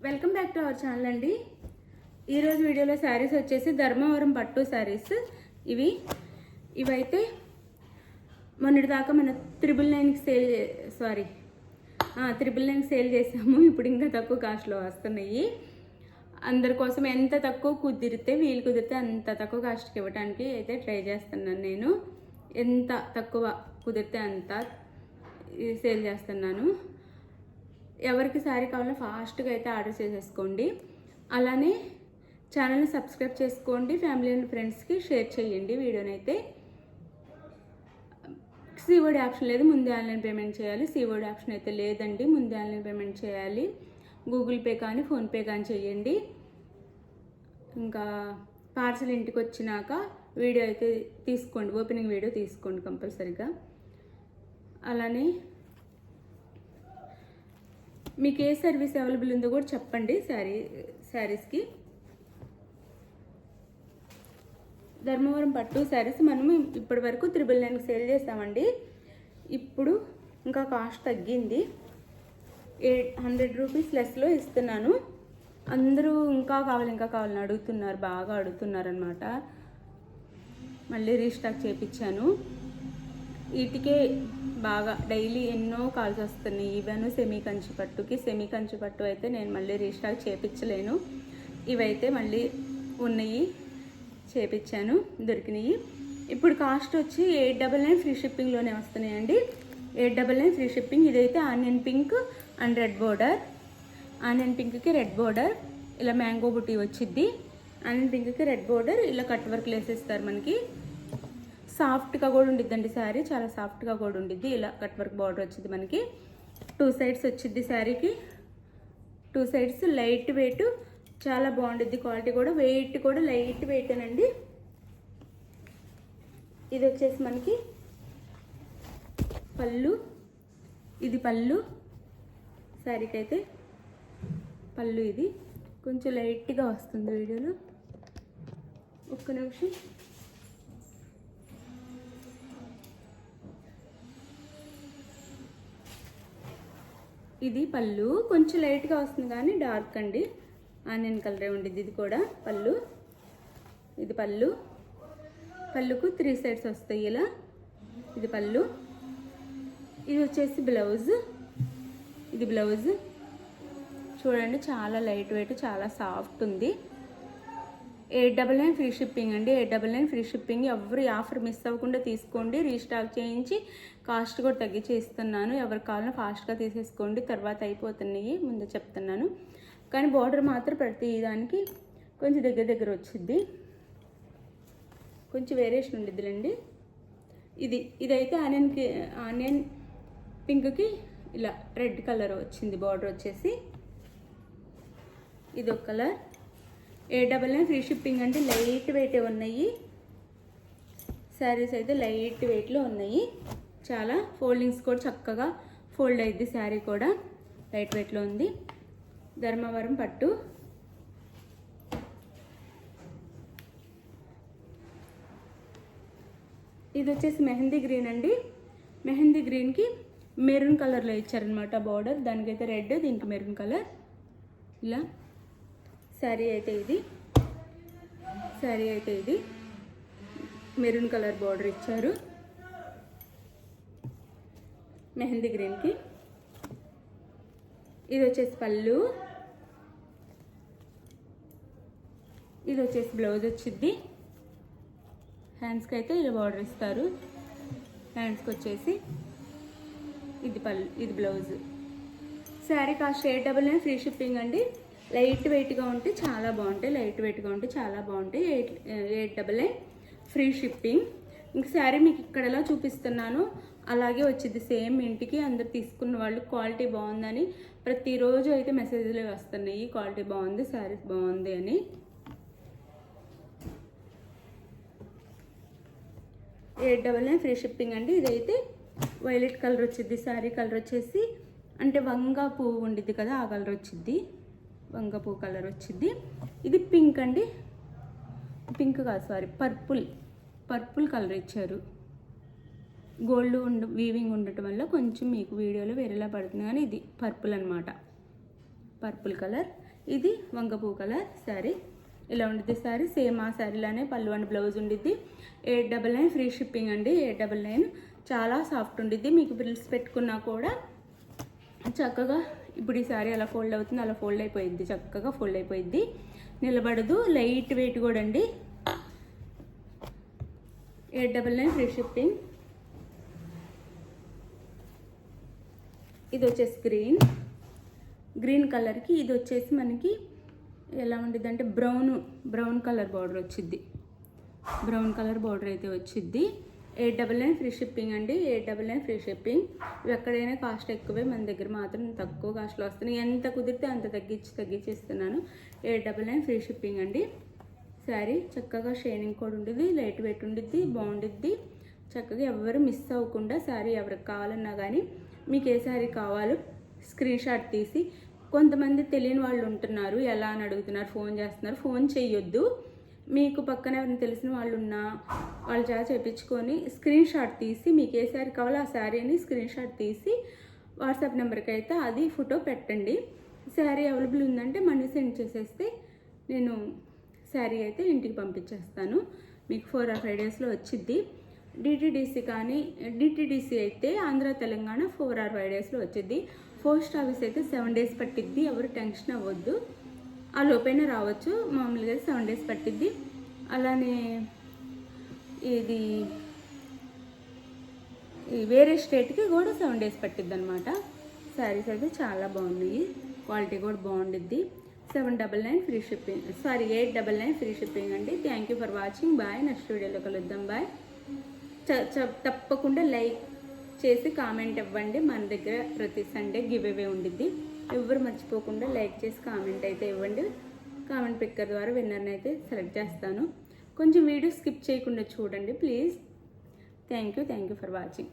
Welcome back to our channel అండి. ఈరోజు వీడియోలో శారీస్ వచ్చేసి ధర్మవరం పట్టు శారీస్. ఇవైతే మొన్నటిదాకా మన 999కి సేల్ చేసాము. ఇప్పుడు ఇంకా తక్కువ కాస్ట్లో వస్తున్నాయి. అందరి కోసం ఎంత తక్కువ వీలు కుదిరితే అంత తక్కువ కాస్ట్కి ఇవ్వడానికి అయితే ట్రై చేస్తున్నాను. నేను ఎంత తక్కువ కుదిరితే అంత సేల్ చేస్తున్నాను. ఎవరికి శారీ కావాలో ఫాస్ట్గా అయితే ఆర్డర్ చేసేసుకోండి. అలానే ఛానల్ని సబ్స్క్రైబ్ చేసుకోండి. ఫ్యామిలీ అండ్ ఫ్రెండ్స్కి షేర్ చేయండి వీడియోనైతే. సిఓడి ఆప్షన్ లేదు, ముందే ఆన్లైన్ పేమెంట్ చేయాలి. సిఓడి ఆప్షన్ అయితే లేదండి, ముందే ఆన్లైన్ పేమెంట్ చేయాలి. గూగుల్ పే కానీ ఫోన్పే కానీ చేయండి. ఇంకా పార్సల్ ఇంటికి వచ్చినాక వీడియో అయితే తీసుకోండి, ఓపెనింగ్ వీడియో తీసుకోండి కంపల్సరీగా. అలానే మీకు ఏ సర్వీస్ అవైలబుల్ ఉందో కూడా చెప్పండి. శారీస్కి ధర్మవరం పట్టు శారీస్ మనం ఇప్పటి వరకు 999కి సేల్ చేసామండి. ఇప్పుడు ఇంకా కాస్ట్ తగ్గింది, 800 రూపీస్ లెస్లో ఇస్తున్నాను. అందరూ ఇంకా కావాలని అడుగుతున్నారు, బాగా అడుగుతున్నారనమాట. మళ్ళీ రీస్టాక్ చేయించాను. వీటికే బాగా డైలీ ఎన్నో కాల్స్ వస్తున్నాయి. ఈవెన్ సెమీ కంచి పట్టు అయితే నేను మళ్ళీ రీస్టాక్ చేయించలేను. ఇవైతే మళ్ళీ ఉన్నాయి, చేయించాను, దొరికినాయి. ఇప్పుడు కాస్ట్ వచ్చి 899 ఫ్రీ షిప్పింగ్లోనే వస్తున్నాయండి. 899 ఫ్రీ షిప్పింగ్. ఇదైతే onion pink and red border. Onion పింక్కి రెడ్ బోర్డర్, ఇలా మ్యాంగో బుటీ వచ్చిద్ది. ఆనియన్ పింక్కి రెడ్ బోర్డర్, ఇలా కట్ వర్క్ వేసేస్తారు. మనకి సాఫ్ట్గా కూడా ఉండిద్దండి శారీ, చాలా సాఫ్ట్గా కూడా ఉండిద్ది. ఇలా కట్ వర్క్ బార్డర్ వచ్చింది మనకి. 2 సైడ్స్ వచ్చింది శారీకి. 2 సైడ్స్ లైట్ వెయిట్, చాలా బాగుండిద్ది. క్వాలిటీ కూడా, వెయిట్ కూడా లైట్ వెయిటేనండి. ఇది వచ్చేసి మనకి పళ్ళు. ఇది పళ్ళు శారీకి అయితే పళ్ళు. ఇది కొంచెం లైట్గా వస్తుంది వీడియోలో, ఒక్క నిమిషం. ఇది పళ్ళు కొంచెం లైట్గా వస్తుంది కానీ డార్క్ అండి, ఆనియన్ కలరే ఉండిద్ది. ఇది కూడా పళ్ళు. ఇది పళ్ళుకు 3 సైడ్స్ వస్తాయి ఇలా. ఇది పళ్ళు. ఇది వచ్చేసి బ్లౌజ్. ఇది బ్లౌజ్ చూడండి, చాలా లైట్ వెయిట్, చాలా సాఫ్ట్ ఉంది. 899 ఫ్రీ షిప్పింగ్ అండి. 899 ఫ్రీ షిప్పింగ్. ఎవరు ఆఫర్ మిస్ అవ్వకుండా తీసుకోండి. రీస్టాక్ చేయించి కాస్ట్ కూడా తగ్గించి ఇస్తున్నాను. ఎవరికి కావాలన్నా ఫాస్ట్గా తీసేసుకోండి, తర్వాత అయిపోతున్నాయి, ముందే చెప్తున్నాను. కానీ బార్డర్ మాత్రం ప్రతి దానికి కొంచెం దగ్గర వచ్చింది, కొంచెం వేరియేషన్ ఉండిద్దిలేండి. ఇదైతే ఆనియన్ పింక్కి ఇలా రెడ్ కలర్ వచ్చింది బార్డర్ వచ్చేసి. ఇది ఒక కలర్. 899 ఫ్రీ షిప్పింగ్ అంటే లైట్ వెయిట్ ఉన్నాయి శారీస్ అయితే, లైట్ వెయిట్లో ఉన్నాయి. చాలా ఫోల్డింగ్స్ కూడా చక్కగా ఫోల్డ్ అయ్యిద్ది. శారీ కూడా లైట్ వెయిట్లో ఉంది. ధర్మవరం పట్టు. ఇది వచ్చేసి మెహందీ గ్రీన్ అండి. మెహందీ గ్రీన్కి మెరూన్ కలర్లో ఇచ్చారనమాట బార్డర్. దానికైతే రెడ్, దీనికి మెరూన్ కలర్. ఇలా శారీ అయితే ఇది మెరూన్ కలర్ బార్డర్ ఇచ్చారు మెహందీ గ్రీన్కి. ఇది వచ్చేసి పళ్ళు. ఇది వచ్చేసి బ్లౌజ్ వచ్చింది. హ్యాండ్స్కి అయితే ఇలా బార్డర్ ఇస్తారు. హ్యాండ్స్కి వచ్చేసి ఇది పళ్ళు, ఇది blouse. Sari cost 899 free shipping అండి. లైట్ వెయిట్గా ఉంటే చాలా బాగుంటాయి, 899 ఫ్రీ షిప్పింగ్. ఇంక శారీ మీకు ఇక్కడ ఎలా చూపిస్తున్నానో అలాగే వచ్చింది సేమ్ ఇంటికి. అందరు తీసుకున్న వాళ్ళు క్వాలిటీ బాగుందని ప్రతిరోజు అయితే మెసేజ్లు వస్తున్నాయి, క్వాలిటీ బాగుంది, శారీస్ బాగుంది అని. $899 ఫ్రీ షిప్పింగ్ అండి. ఇదైతే వైలెట్ కలర్ వచ్చింది. శారీ కలర్ వచ్చేసి అంటే వంగ పువ్వు ఉండిద్ది కదా, ఆ కలర్ వచ్చింది, వంగ పువ్వు కలర్ వచ్చింది. ఇది పింక్ అండి, పింక్ కాదు పర్పుల్ కలర్ ఇచ్చారు. గోల్డ్ వీవింగ్ ఉండటం వల్ల కొంచెం మీకు వీడియోలో వేరేలా పడుతుంది, కానీ ఇది పర్పుల్ అనమాట, పర్పుల్ కలర్. ఇది వంగపూ కలర్ శారీ. ఇలా ఉండిద్ది శారీ. సేమ్ ఆ శారీలోనే పళ్ళు అండ్ బ్లౌజ్ ఉండిద్ది. 899 ఫ్రీ షిప్పింగ్ అండి. 899 చాలా సాఫ్ట్ ఉండిద్ది. మీకు ఫ్రిల్స్ పెట్టుకున్నా కూడా చక్కగా ఇప్పుడు ఈ శారీ అలా ఫోల్డ్ అవుతుంది, అలా ఫోల్డ్ అయిపోయిద్ది, చక్కగా ఫోల్డ్ అయిపోయిద్ది, నిలబడదు. లైట్ వెయిట్ కూడా అండి. 899 ఫ్రీ షిప్పింగ్. ఇది వచ్చేసి గ్రీన్ కలర్కి ఇది వచ్చేసి మనకి ఎలా ఉండిద్ది అంటే బ్రౌన్ కలర్ బార్డర్ వచ్చిద్ది. బ్రౌన్ కలర్ బార్డర్ అయితే వచ్చిద్ది. 899 ఫ్రీ షిప్పింగ్ అండి. 899 ఫ్రీ షిప్పింగ్. ఇవి ఎక్కడైనా కాస్ట్ ఎక్కువే, మన దగ్గర మాత్రం తక్కువ కాస్ట్లో వస్తున్నాయి. ఎంత కుదిరితే అంత తగ్గించిస్తున్నాను. 899 ఫ్రీ షిప్పింగ్ అండి. శారీ చక్కగా షైనింగ్ కూడా ఉంటుంది, లైట్ వెయిట్ ఉండిద్ది, బాగుండిద్ది. చక్కగా ఎవరు మిస్ అవ్వకుండా శారీ ఎవరికి కావాలన్నా కానీ మీకు ఏ శారీ కావాలో స్క్రీన్ షాట్ తీసి, కొంతమంది తెలియని వాళ్ళు ఉంటున్నారు, ఎలా అని అడుగుతున్నారు, ఫోన్ చేస్తున్నారు. ఫోన్ చేయొద్దు. మీకు పక్కన ఎవరైనా తెలిసిన వాళ్ళు ఉన్నా వాళ్ళ చేత చేయించుకొని స్క్రీన్ షాట్ తీసి మీకు ఏ శారీ కావాలో ఆ శారీని స్క్రీన్ షాట్ తీసి వాట్సాప్ నెంబర్కి అయితే అది ఫోటో పెట్టండి. శారీ అవైలబుల్ ఉందంటే మనీ సెండ్ చేసేస్తే నేను శారీ అయితే ఇంటికి పంపించేస్తాను. మీకు 4 or 5 డేస్లో వచ్చిద్ది. డిటీడీసీ అయితే ఆంధ్ర తెలంగాణ 4 or 5 డేస్లో వచ్చిద్ది. పోస్ట్ ఆఫీస్ అయితే 7 days పట్టిద్ది. ఎవరు టెన్షన్ అవ్వద్దు, ఆ లోపైన రావచ్చు. మామూలుగా 7 days పట్టిద్ది. అలానే ఇది వేరే స్టేట్కి కూడా 7 days పట్టిద్ది అనమాట. శారీస్ అయితే చాలా బాగున్నాయి, క్వాలిటీ కూడా బాగుండిద్ది. 799 ఫ్రీ షిప్పింగ్, 899 ఫ్రీ షిప్పింగ్ అండి. Thank you for watching. Bye. Next వీడియోలో కలుద్దాం. బాయ్. తప్పకుండా లైక్ చేసి కామెంట్ ఇవ్వండి. మన దగ్గర ప్రతి సండే గివ్ అవే ఉండిద్ది. ఎవరు మర్చిపోకుండా లైక్ చేసి కామెంట్ అయితే ఇవ్వండి. కామెంట్ పిక్కర్ ద్వారా విన్నర్ని అయితే సెలెక్ట్ చేస్తాను. కొంచెం వీడియో స్కిప్ చేయకుండా చూడండి please. Thank you for watching.